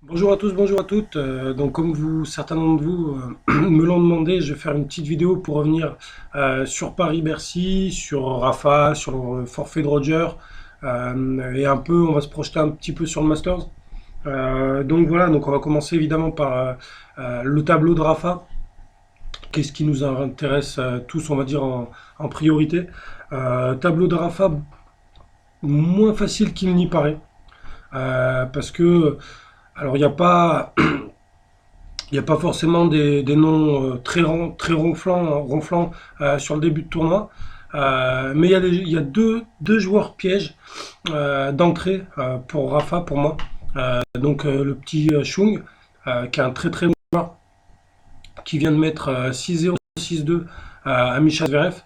Bonjour à tous, bonjour à toutes. Donc comme certains d'entre vous me l'ont demandé, je vais faire une petite vidéo pour revenir sur Paris-Bercy, sur Rafa, sur le forfait de Roger, et un peu, on va se projeter un petit peu sur le Masters. Donc voilà, donc on va commencer évidemment par le tableau de Rafa. Qu'est-ce qui nous intéresse tous, on va dire en priorité. Tableau de Rafa moins facile qu'il n'y paraît, parce que alors il n'y a pas Il n'y a pas forcément des noms très ronflants sur le début de tournoi. Mais il y a deux joueurs pièges d'entrée pour Rafa, pour moi. Le petit Chung, qui est un très très bon joueur, qui vient de mettre 6-0, 6-2 à Mischa Zverev.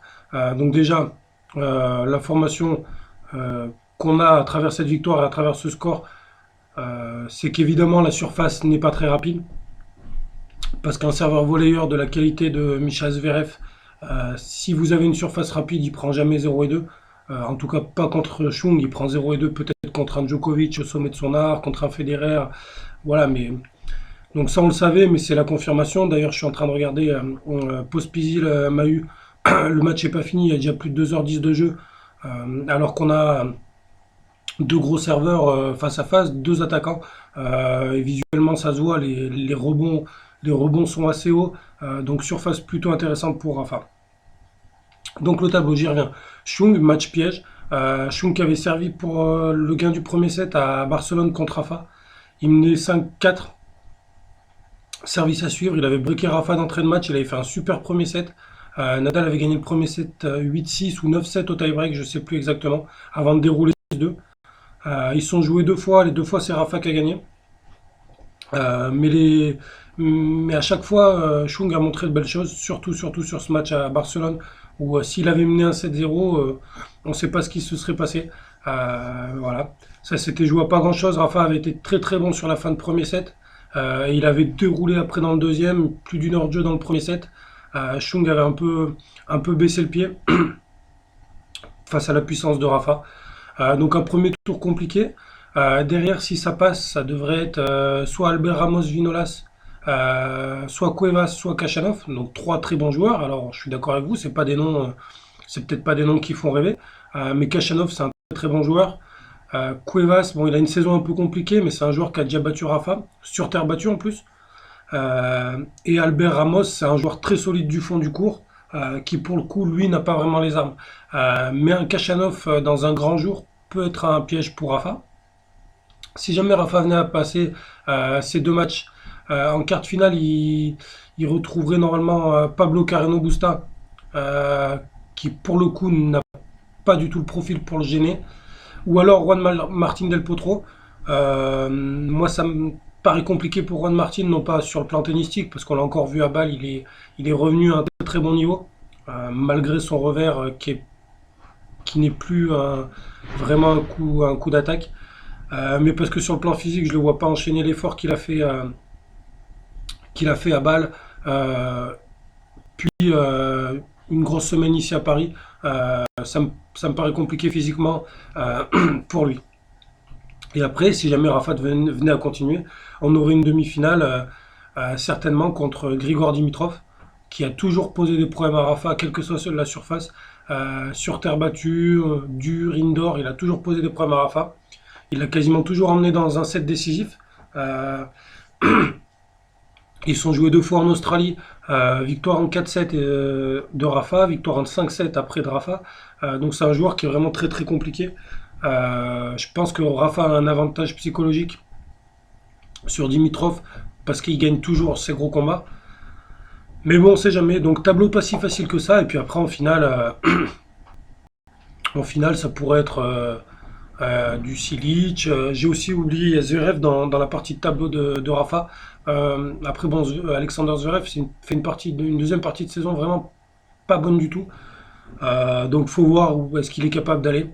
Donc déjà, l'information qu'on a à travers cette victoire et à travers ce score, c'est qu'évidemment la surface n'est pas très rapide. Parce qu'un serveur volleyeur de la qualité de Mischa Zverev, si vous avez une surface rapide, il prend jamais 0 et 2. En tout cas, pas contre Chung, il prend 0 et 2, peut-être contre un Djokovic au sommet de son art, contre un Federer. Voilà, mais. Donc ça, on le savait, mais c'est la confirmation. D'ailleurs, je suis en train de regarder Pospisil Mahu. Le match n'est pas fini, il y a déjà plus de 2h10 de jeu. Alors qu'on a deux gros serveurs face à face, deux attaquants. Et visuellement, ça se voit, les rebonds sont assez hauts. Donc surface plutôt intéressante pour Rafa. Donc le tableau, j'y reviens. Chung, match piège. Chung qui avait servi pour le gain du premier set à Barcelone contre Rafa. Il menait 5-4. Service à suivre. Il avait briqué Rafa d'entrée de match. Il avait fait un super premier set. Nadal avait gagné le premier set 8-6 ou 9-7 au tie-break, je ne sais plus exactement, avant de dérouler 6-2. Ils sont joués deux fois, les deux fois c'est Rafa qui a gagné. Euh, mais, les, mais à chaque fois, Chung a montré de belles choses, surtout sur ce match à Barcelone, où s'il avait mené un 7-0, on ne sait pas ce qui se serait passé. Voilà, ça s'était joué à pas grand-chose. Rafa avait été très très bon sur la fin de premier set. Il avait déroulé après dans le deuxième, plus d'une heure de jeu dans le premier set. Chung avait un peu baissé le pied face à la puissance de Rafa. Donc un premier tour compliqué. Derrière, si ça passe, ça devrait être soit Albert Ramos Vinolas, soit Cuevas, soit Kachanov. Donc trois très bons joueurs. Alors je suis d'accord avec vous, c'est peut-être pas des noms qui font rêver, mais Kachanov c'est un très bon joueur. Cuevas, bon, il a une saison un peu compliquée, mais c'est un joueur qui a déjà battu Rafa, sur terre battue en plus. Et Albert Ramos, c'est un joueur très solide du fond du court, qui pour le coup, lui, n'a pas vraiment les armes. Mais un Kachanov dans un grand jour peut être un piège pour Rafa. Si jamais Rafa venait à passer ces deux matchs en quart de finale, il retrouverait normalement Pablo Carreno Busta, qui pour le coup n'a pas du tout le profil pour le gêner, ou alors Martin Del Potro. Moi, ça me paraît compliqué pour Juan Martin, non pas sur le plan tennistique, parce qu'on l'a encore vu à Bâle, il est revenu à un très, très bon niveau, malgré son revers qui n'est plus vraiment un coup d'attaque. Mais parce que sur le plan physique, je ne le vois pas enchaîner l'effort qu'il a fait à Bâle, euh, puis une grosse semaine ici à Paris. Ça me paraît compliqué physiquement pour lui. Et après, si jamais Rafa venait à continuer, on aurait une demi-finale certainement contre Grigor Dimitrov, qui a toujours posé des problèmes à Rafa, quelle que soit la surface. Sur terre battue, dur, indoor, il a toujours posé des problèmes à Rafa. Il l'a quasiment toujours emmené dans un set décisif. Euh, Ils sont joués deux fois en Australie. Victoire en 4-7 de Rafa, victoire en 5-7 après de Rafa. Donc c'est un joueur qui est vraiment très très compliqué. Je pense que Rafa a un avantage psychologique sur Dimitrov parce qu'il gagne toujours ses gros combats. Mais bon, on sait jamais. Donc tableau pas si facile que ça. Et puis après en finale ça pourrait être du Silic. J'ai aussi oublié Zverev dans la partie de tableau de Rafa. Après, bon, Alexander Zverev fait une deuxième partie de saison vraiment pas bonne du tout. Donc, faut voir où est-ce qu'il est capable d'aller.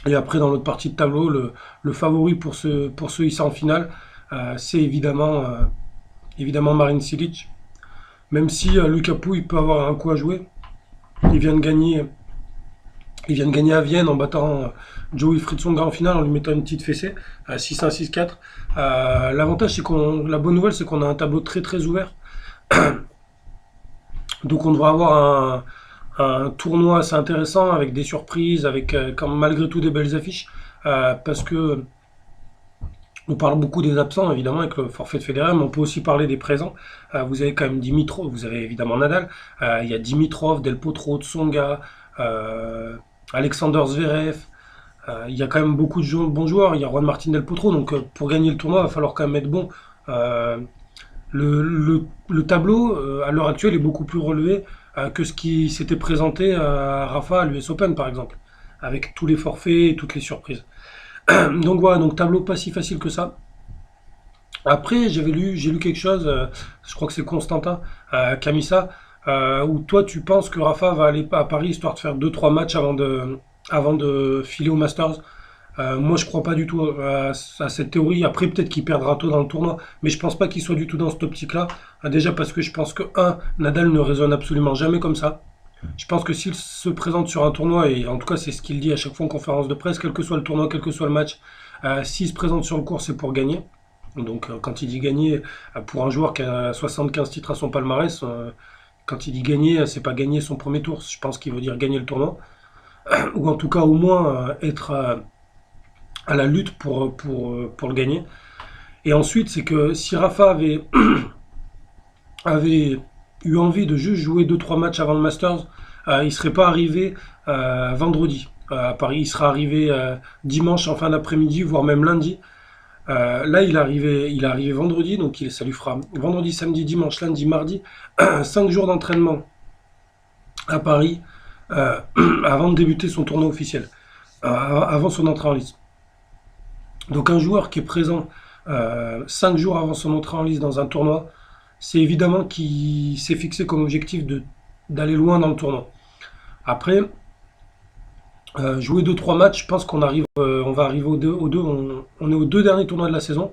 Et après, dans l'autre partie de tableau, le favori pour ce hisser en finale, c'est évidemment Marin Cilic. Même si Luka Pouille peut avoir un coup à jouer, il vient de gagner Il vient de gagner à Vienne en battant Joe-Wilfried Tsonga en finale en lui mettant une petite fessée, 6-1, 6-4. L'avantage, la bonne nouvelle, c'est qu'on a un tableau très très ouvert. Donc on devrait avoir un tournoi assez intéressant avec des surprises, avec malgré tout des belles affiches. Parce que on parle beaucoup des absents, évidemment, avec le forfait de Federer, mais on peut aussi parler des présents. Vous avez quand même Dimitrov, vous avez évidemment Nadal, il y a Dimitrov, Del Potro, Tsonga, euh, Alexander Zverev, il y a quand même beaucoup de bons joueurs, il y a Juan Martín Del Potro, donc pour gagner le tournoi, il va falloir quand même être bon. Euh, le tableau, à l'heure actuelle, est beaucoup plus relevé que ce qui s'était présenté à Rafa à l'US Open, par exemple, avec tous les forfaits et toutes les surprises. Donc voilà, donc tableau pas si facile que ça. Après, j'ai lu quelque chose, je crois que c'est Constantin qui a mis ça, où toi tu penses que Rafa va aller à Paris histoire de faire deux trois matchs avant de filer au Masters. Moi je crois pas du tout à cette théorie. Après peut-être qu'il perdra tôt dans le tournoi, mais je pense pas qu'il soit du tout dans cette optique-là. Déjà parce que je pense que Nadal ne raisonne absolument jamais comme ça. Je pense que s'il se présente sur un tournoi, et en tout cas c'est ce qu'il dit à chaque fois en conférence de presse, quel que soit le tournoi, quel que soit le match, s'il se présente sur le court, c'est pour gagner. Donc quand il dit gagner, pour un joueur qui a 75 titres à son palmarès, quand il dit gagner, c'est pas gagner son premier tour. Je pense qu'il veut dire gagner le tournoi, ou en tout cas au moins être à la lutte pour le gagner. Et ensuite, c'est que si Rafa avait eu envie de juste jouer deux trois matchs avant le Masters, il serait pas arrivé vendredi à Paris. Il serait arrivé dimanche en fin d'après-midi, voire même lundi. Là, il est arrivé vendredi, donc ça lui fera vendredi, samedi, dimanche, lundi, mardi, 5 jours d'entraînement à Paris euh, avant de débuter son tournoi officiel, avant son entrée en lice. Donc un joueur qui est présent 5 jours avant son entrée en lice dans un tournoi, c'est évidemment qu'il s'est fixé comme objectif d'aller loin dans le tournoi. Après, jouer deux trois matchs, je pense on va arriver aux deux, on est aux deux derniers tournois de la saison.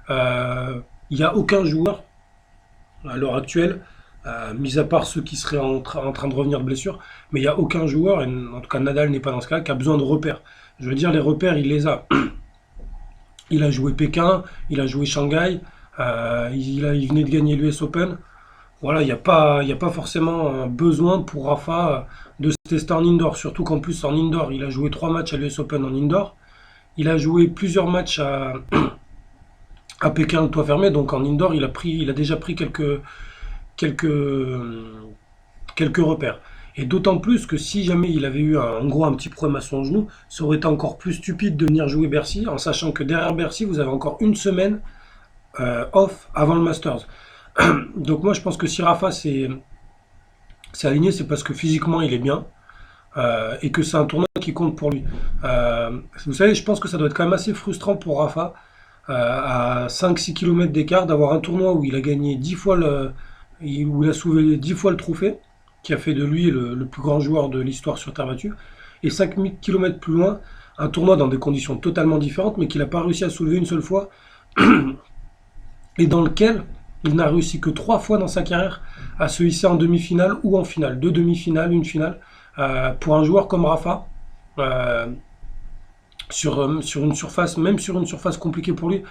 Il n'y a aucun joueur à l'heure actuelle, mis à part ceux qui seraient en train de revenir de blessure, mais il n'y a aucun joueur, et en tout cas Nadal n'est pas dans ce cas, qui a besoin de repères. Je veux dire, les repères, il les a. Il a joué Pékin, il a joué Shanghai, il venait de gagner l'US Open. Voilà, il y a pas forcément un besoin pour Rafa de se tester en indoor, surtout qu'en plus en indoor, il a joué 3 matchs à l'US Open en indoor. Il a joué plusieurs matchs à Pékin, le toit fermé, donc en indoor, il a déjà pris quelques, quelques repères. Et d'autant plus que si jamais il avait eu en gros un petit problème à son genou, ça aurait été encore plus stupide de venir jouer Bercy, en sachant que derrière Bercy, vous avez encore une semaine off avant le Masters. Donc moi je pense que si Rafa s'est aligné, c'est parce que physiquement il est bien et que c'est un tournoi qui compte pour lui. Vous savez, je pense que ça doit être quand même assez frustrant pour Rafa à 5-6 km d'écart d'avoir un tournoi où il a gagné 10 fois où il a soulevé 10 fois le trophée, qui a fait de lui le plus grand joueur de l'histoire sur terre battue, et 5 km plus loin, un tournoi dans des conditions totalement différentes, mais qu'il n'a pas réussi à soulever une seule fois, et dans lequel il n'a réussi que 3 fois dans sa carrière à se hisser en demi-finale ou en finale. Deux demi-finales, une finale. Pour un joueur comme Rafa, euh, sur une surface, même sur une surface compliquée pour lui,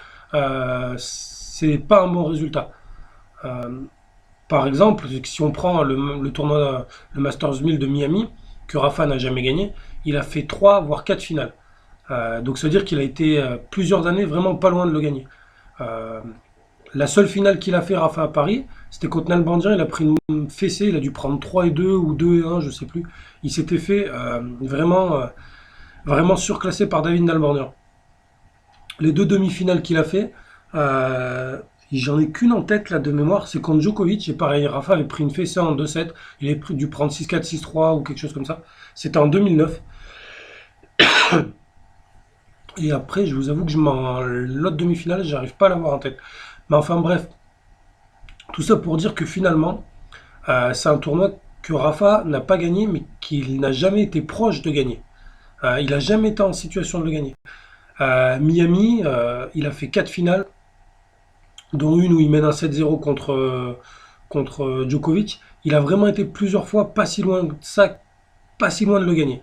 c'est pas un bon résultat. Euh, Par exemple, si on prend le tournoi, le Masters 1000 de Miami, que Rafa n'a jamais gagné, il a fait 3 voire 4 finales. Donc ça veut dire qu'il a été plusieurs années vraiment pas loin de le gagner. Euh, la seule finale qu'il a fait, Rafa, à Paris, c'était contre Nalbandian. Il a pris une fessée, il a dû prendre 3-2 ou 2-1, je sais plus. Il s'était fait vraiment surclassé par David Nalbandian. Les deux demi-finales qu'il a fait, euh, j'en ai qu'une en tête là de mémoire, c'est contre Djokovic. Et pareil, Rafa avait pris une fessée en 2-7. Il avait dû prendre 6-4, 6-3 ou quelque chose comme ça. C'était en 2009. Et après, je vous avoue que l'autre demi-finale, j'arrive pas à l'avoir en tête. Mais enfin bref, tout ça pour dire que finalement, c'est un tournoi que Rafa n'a pas gagné, mais qu'il n'a jamais été proche de gagner. Il n'a jamais été en situation de le gagner. Miami, il a fait 4 finales, dont une où il mène un 7-0 contre Djokovic. Il a vraiment été plusieurs fois pas si loin de ça, pas si loin de le gagner.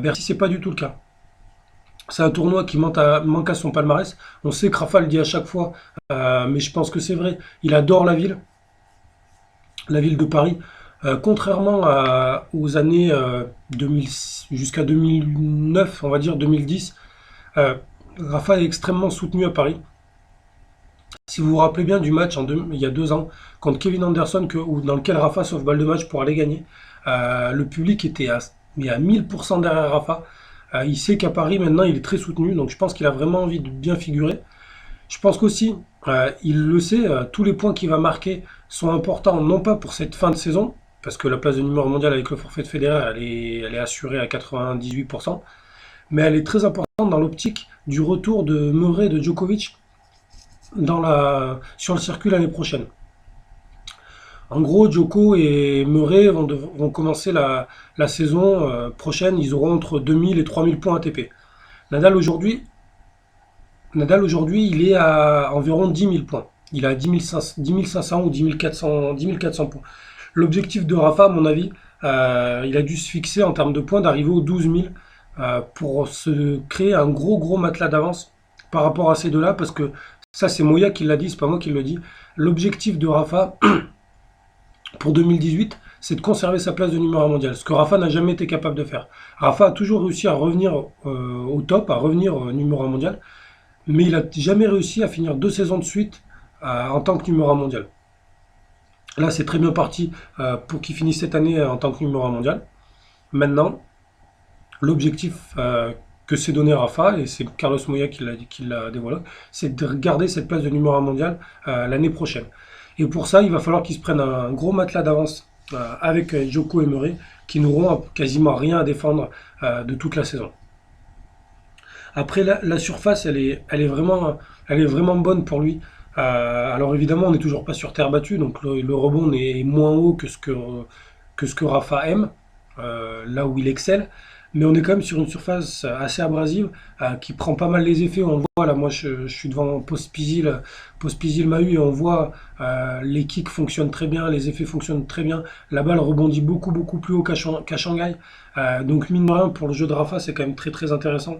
Bercy, c'est pas du tout le cas. C'est un tournoi qui manque à son palmarès. On sait que Rafa le dit à chaque fois, mais je pense que c'est vrai. Il adore la ville de Paris. Contrairement aux années 2000 jusqu'à 2009, on va dire 2010, euh, Rafa est extrêmement soutenu à Paris. Si vous vous rappelez bien du match il y a 2 ans contre Kevin Anderson, dans lequel Rafa sauve balle de match pour aller gagner, le public était mais à 1000% derrière Rafa. Il sait qu'à Paris maintenant il est très soutenu, donc je pense qu'il a vraiment envie de bien figurer. Je pense qu'aussi, il le sait, tous les points qu'il va marquer sont importants, non pas pour cette fin de saison, parce que la place de numéro mondial avec le forfait de Federer, elle est assurée à 98%, mais elle est très importante dans l'optique du retour de Murray et de Djokovic sur le circuit l'année prochaine. En gros, Djoko et Murray vont commencer la saison prochaine, ils auront entre 2000 et 3000 points ATP. Nadal aujourd'hui, Nadal aujourd'hui, il est à environ 10 000 points. Il a 10 500 ou 10 400 points. L'objectif de Rafa, à mon avis, il a dû se fixer en termes de points d'arriver aux 12 000 pour se créer un gros matelas d'avance par rapport à ces deux-là, parce que ça, c'est Moya qui l'a dit, c'est pas moi qui le dis. L'objectif de Rafa pour 2018, c'est de conserver sa place de numéro 1 mondial, ce que Rafa n'a jamais été capable de faire. Rafa a toujours réussi à revenir au top, à revenir numéro 1 mondial, mais il n'a jamais réussi à finir 2 saisons de suite en tant que numéro 1 mondial. Là, c'est très bien parti pour qu'il finisse cette année en tant que numéro 1 mondial. Maintenant, l'objectif que s'est donné Rafa, et c'est Carlos Moya qui l'a dévoilé, c'est de garder cette place de numéro 1 mondial l'année prochaine. Et pour ça, il va falloir qu'ils se prennent un gros matelas d'avance avec Djoko et Murray, qui n'auront quasiment rien à défendre de toute la saison. Après, la surface, elle est vraiment bonne pour lui. Alors évidemment, on n'est toujours pas sur terre battue, donc le rebond est moins haut que ce que Rafa aime, là où il excelle. Mais on est quand même sur une surface assez abrasive qui prend pas mal les effets. On voit là, moi je suis devant Pospisil m'a eu et on voit les kicks fonctionnent très bien, les effets fonctionnent très bien. La balle rebondit beaucoup plus haut qu'à Shanghai. Donc mine de rien, pour le jeu de Rafa, c'est quand même très intéressant.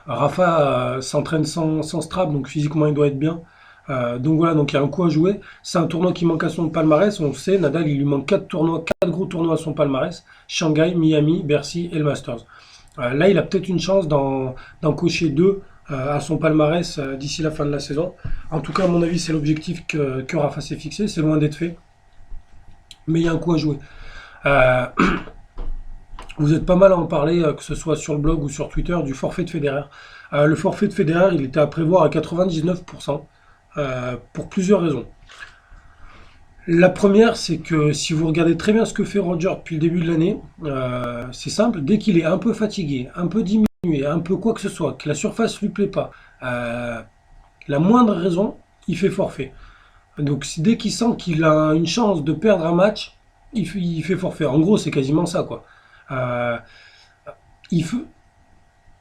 Rafa s'entraîne sans strap, donc physiquement il doit être bien. Donc voilà, donc il y a un coup à jouer. C'est un tournoi qui manque à son palmarès. On le sait, Nadal, il lui manque 4 gros tournois à son palmarès. Shanghai, Miami, Bercy et le Masters. Là, il a peut-être une chance d'en cocher 2 à son palmarès d'ici la fin de la saison. En tout cas, à mon avis, c'est l'objectif que Rafa s'est fixé. C'est loin d'être fait. Mais il y a un coup à jouer. Euh, Vous êtes pas mal à en parler, que ce soit sur le blog ou sur Twitter, du forfait de Federer. Le forfait de Federer, il était à prévoir à 99%, pour plusieurs raisons. La première, c'est que si vous regardez très bien ce que fait Roger depuis le début de l'année, c'est simple, dès qu'il est un peu fatigué, un peu diminué, un peu quoi que ce soit, que la surface lui plaît pas, la moindre raison, il fait forfait. Donc dès qu'il sent qu'il a une chance de perdre un match, il fait forfait. En gros, c'est quasiment ça, quoi. Euh, il fait-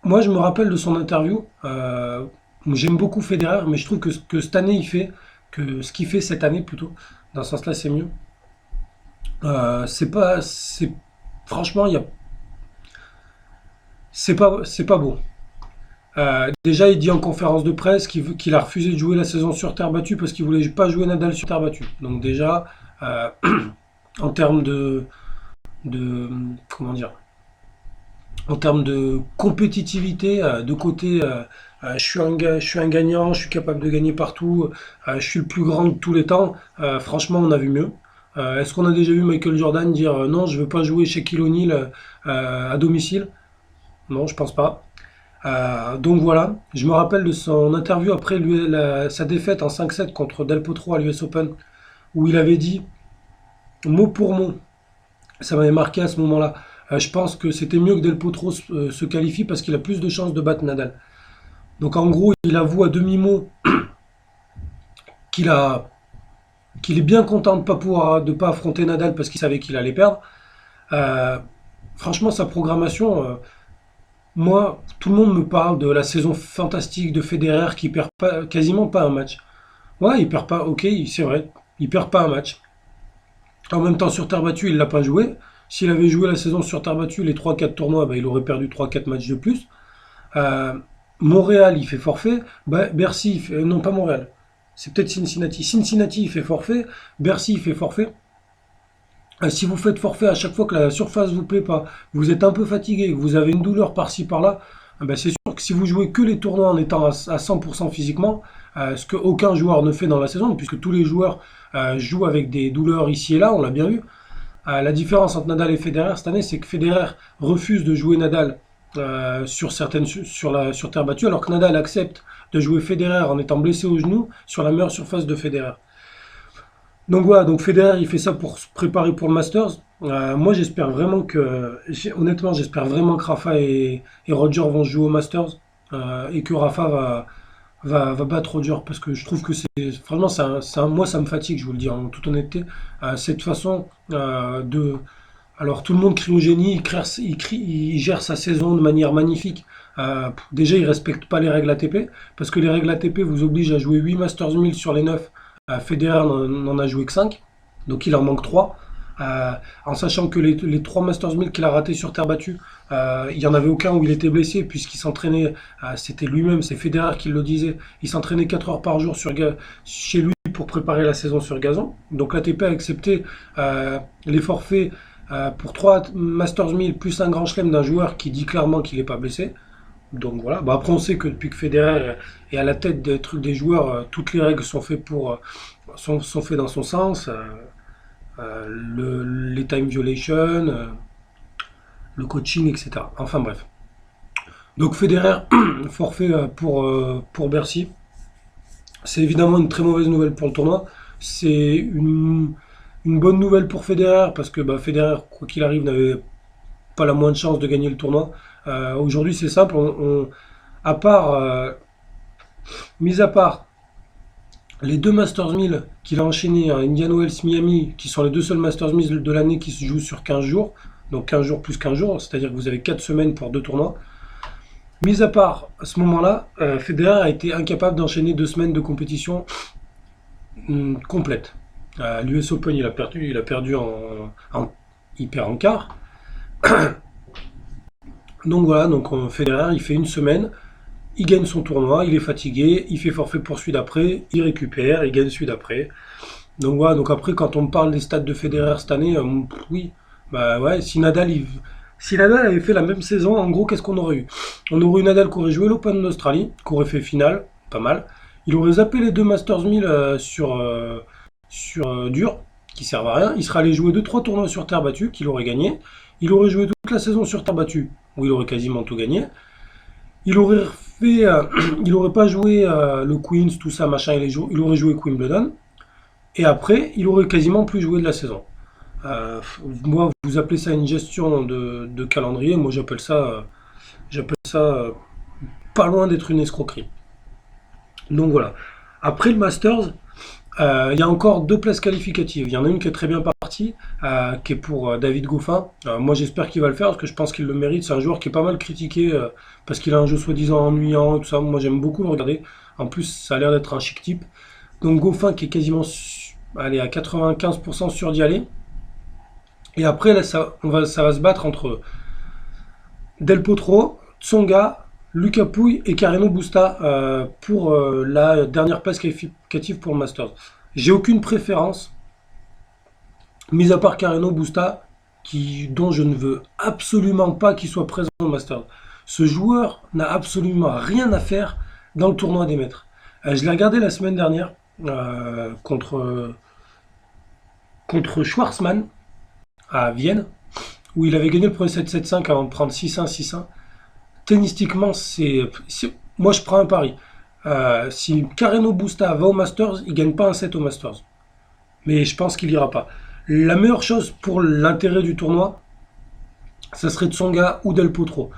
Moi, je me rappelle de son interview. J'aime beaucoup Federer, mais je trouve que cette année, que ce qu'il fait cette année plutôt, dans ce sens-là, c'est mieux. C'est pas, c'est franchement, c'est pas beau. Déjà, il dit en conférence de presse qu'il a refusé de jouer la saison sur terre battue parce qu'il voulait pas jouer Nadal sur terre battue. Donc déjà, euh, en termes de comment dire, en termes de compétitivité, de côté, je suis un gagnant, je suis capable de gagner partout, je suis le plus grand de tous les temps. Franchement, on a vu mieux. Est-ce qu'on a déjà vu Michael Jordan dire non, je veux pas jouer chez Shaquille O'Neal à domicile? Non, je pense pas. Donc voilà, je me rappelle de son interview après sa défaite en 5-7 contre Del Potro à l'US Open, où il avait dit, mot pour mot, ça m'avait marqué à ce moment-là. Je pense que c'était mieux que Del Potro se qualifie parce qu'il a plus de chances de battre Nadal. Donc en gros, il avoue à demi-mot qu'il a, qu'il est bien content de pas affronter Nadal parce qu'il savait qu'il allait perdre. Euh, Franchement, sa programmation, moi, tout le monde me parle de la saison fantastique de Federer qui perd pas, quasiment pas un match. Ouais, il perd pas, ok, c'est vrai, il perd pas un match. En même temps, sur terre battue, il l'a pas joué. S'il avait joué la saison sur terre battue, les 3-4 tournois, bah, il aurait perdu 3-4 matchs de plus. Euh, Montréal, il fait forfait. Bah, Bercy, non pas Montréal. C'est peut-être Cincinnati. Cincinnati, il fait forfait. Bercy, il fait forfait. Si vous faites forfait à chaque fois que la surface vous plaît pas, vous êtes un peu fatigué, que vous avez une douleur par-ci par-là, ben c'est sûr que si vous jouez que les tournois en étant à 100% physiquement, ce que aucun joueur ne fait dans la saison, puisque tous les joueurs jouent avec des douleurs ici et là, on l'a bien vu. La différence entre Nadal et Federer cette année, c'est que Federer refuse de jouer Nadal sur terre battue, alors que Nadal accepte de jouer Federer en étant blessé au genou sur la meilleure surface de Federer. Donc voilà, donc Federer il fait ça pour se préparer pour le Masters. Moi j'espère vraiment que, honnêtement j'espère vraiment que Rafa et Roger vont se jouer au Masters et que Rafa va battre Roger parce que je trouve que franchement moi ça me fatigue, je vous le dis en toute honnêteté. Cette façon alors tout le monde crie au génie, il gère sa saison de manière magnifique. Déjà il respecte pas les règles ATP parce que les règles ATP vous obligent à jouer 8 Masters 1000 sur les 9. Federer n'en a joué que 5, donc il en manque 3. En sachant que les 3 Masters 1000 qu'il a ratés sur terre battue, il n'y en avait aucun où il était blessé, puisqu'il s'entraînait, c'était lui-même, c'est Federer qui le disait, il s'entraînait 4 heures par jour chez lui pour préparer la saison sur gazon. Donc l'ATP a accepté les forfaits pour 3 Masters 1000 plus un grand chelem d'un joueur qui dit clairement qu'il n'est pas blessé. Donc voilà. Bah, après, on sait que depuis que Federer est à la tête des trucs des joueurs, toutes les règles sont faites sont faites dans son sens. Les time violations, le coaching, etc. Enfin bref. Donc Federer, forfait pour Bercy. C'est évidemment une très mauvaise nouvelle pour le tournoi. C'est une bonne nouvelle pour Federer parce que bah, Federer, quoi qu'il arrive, n'avait pas la moindre chance de gagner le tournoi. Aujourd'hui, c'est simple. À part, mis à part les 2 Masters 1000 qu'il a enchaîné à Indian Wells, Miami, qui sont les 2 seuls Masters 1000 de l'année qui se jouent sur 15 jours, donc 15 jours plus 15 jours, c'est-à-dire que vous avez 4 semaines pour 2 tournois. Mis à part à ce moment-là, Federer a été incapable d'enchaîner 2 semaines de compétition complète. L'US Open, il a perdu il perd en quart. Donc voilà, donc Federer, il fait une semaine, il gagne son tournoi, il est fatigué, il fait forfait pour celui d'après, il récupère, il gagne celui d'après. Donc voilà, donc après quand on me parle des stats de Federer cette année, oui, bah ouais, si Nadal avait fait la même saison, en gros, qu'est-ce qu'on aurait eu? On aurait eu Nadal qui aurait joué l'Open d'Australie, qui aurait fait finale, pas mal. Il aurait zappé les 2 Masters 1000 sur dur, qui servent à rien. Il serait allé jouer 2 3 tournois sur terre battue, qu'il aurait gagné. Il aurait joué toute la saison sur terre battue, où il aurait quasiment tout gagné. Il aurait fait, il aurait pas joué le Queens, tout ça, machin, il aurait joué Wimbledon. Et après, il aurait quasiment plus joué de la saison. Moi, vous appelez ça une gestion de calendrier. Moi, j'appelle ça pas loin d'être une escroquerie. Donc voilà. Après le Masters, il y a encore 2 places qualificatives. Il y en a une qui est très bien partie, qui est pour David Goffin. Moi, j'espère qu'il va le faire parce que je pense qu'il le mérite. C'est un joueur qui est pas mal critiqué parce qu'il a un jeu soi-disant ennuyant et tout ça. Moi, j'aime beaucoup le regarder. En plus, ça a l'air d'être un chic type. Donc Goffin qui est quasiment allez, à 95% sûr d'y aller. Et après, là, ça va se battre entre Del Potro, Tsonga, Lucas Pouille et Carreno Busta pour la dernière place qualificative pour le Masters. J'ai aucune préférence, mis à part Carreno Busta, dont je ne veux absolument pas qu'il soit présent au Masters. Ce joueur n'a absolument rien à faire dans le tournoi des maîtres. Je l'ai regardé la semaine dernière contre Schwarzmann à Vienne, où il avait gagné le premier 7-7-5 avant de prendre 6-1, 6-1. Tennistiquement, moi je prends un pari. Si Carreno Busta va au Masters, il gagne pas un set au Masters. Mais je pense qu'il ira pas. La meilleure chose pour l'intérêt du tournoi, ça serait Tsonga ou Del Potro.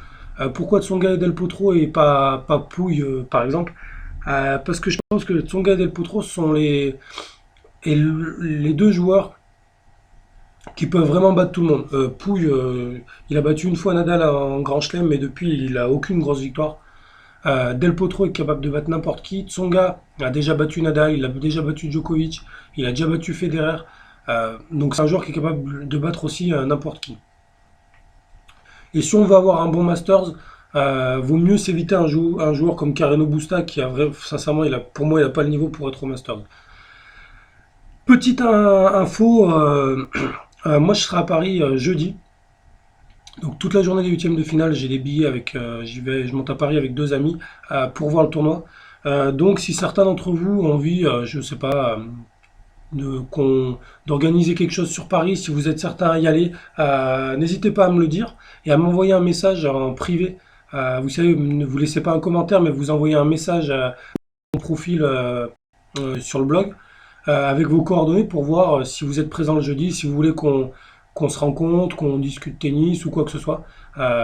Pourquoi Tsonga et Del Potro et pas Pouille, par exemple? Parce que je pense que Tsonga et Del Potro sont les 2 joueurs qui peuvent vraiment battre tout le monde. Pouille, il a battu une fois Nadal en Grand Chelem, mais depuis, il a aucune grosse victoire. Del Potro est capable de battre n'importe qui. Tsonga a déjà battu Nadal, il a déjà battu Djokovic, il a déjà battu Federer. Donc c'est un joueur qui est capable de battre aussi n'importe qui. Et si on veut avoir un bon Masters, vaut mieux s'éviter un joueur comme Carreno Busta qui sincèrement, pour moi, il n'a pas le niveau pour être au Masters. Petite info, moi je serai à Paris jeudi. Donc toute la journée des huitièmes de finale, j'ai des billets je monte à Paris avec deux amis pour voir le tournoi. Donc si certains d'entre vous ont envie, je ne sais pas, d'organiser quelque chose sur Paris, si vous êtes certain à y aller, n'hésitez pas à me le dire et à m'envoyer un message en privé. Vous savez, ne vous laissez pas un commentaire, mais vous envoyez un message à mon profil sur le blog avec vos coordonnées pour voir si vous êtes présent le jeudi, si vous voulez qu'on se rencontre, qu'on discute tennis ou quoi que ce soit.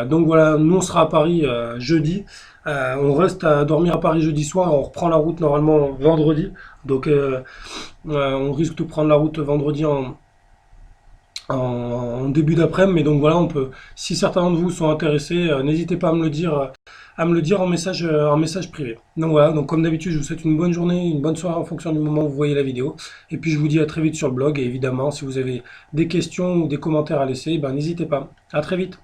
Donc voilà, nous on sera à Paris jeudi. On reste à dormir à Paris jeudi soir, on reprend la route normalement vendredi. Donc on risque de prendre la route vendredi en début d'après-midi. Mais donc voilà, si certains d'entre vous sont intéressés, n'hésitez pas à me le dire en message privé. Donc voilà, donc comme d'habitude, je vous souhaite une bonne journée, une bonne soirée en fonction du moment où vous voyez la vidéo. Et puis je vous dis à très vite sur le blog. Et évidemment, si vous avez des questions ou des commentaires à laisser, ben, n'hésitez pas. À très vite.